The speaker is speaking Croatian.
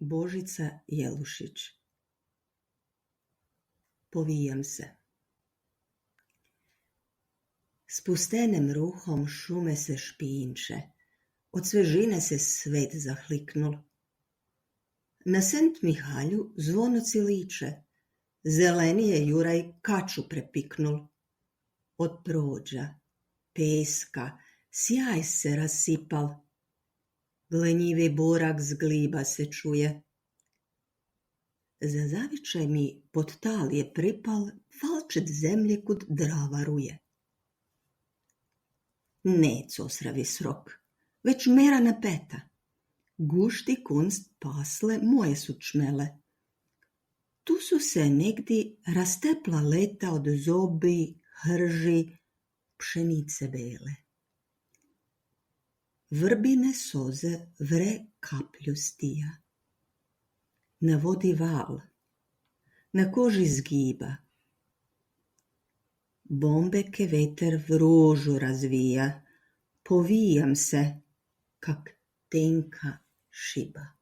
Božica Jelušić. Povijam se. Spustenem ruhom šume se špinče, od svežine se svet zahliknul. Na Sent Mihalju zvonoci liče, zelenije Juraj kaču prepiknul. Od prođa, peska, sjaj se rasipal, glenjivi borak z gliba se čuje. Za zavičaj mi pod tal je pripal falčet zemlje kud drava ruje. Ne cosravi srok, već merana peta. Gušti kunst pasle moje su čmele. Tu su se negdje rastepla leta od zobi, hrži, pšenice bele. Vrbine soze vre kaplju stija. Na vodi val, na koži zgiba. Bombeke veter v rožu razvija, povijam se, kak tenka šiba.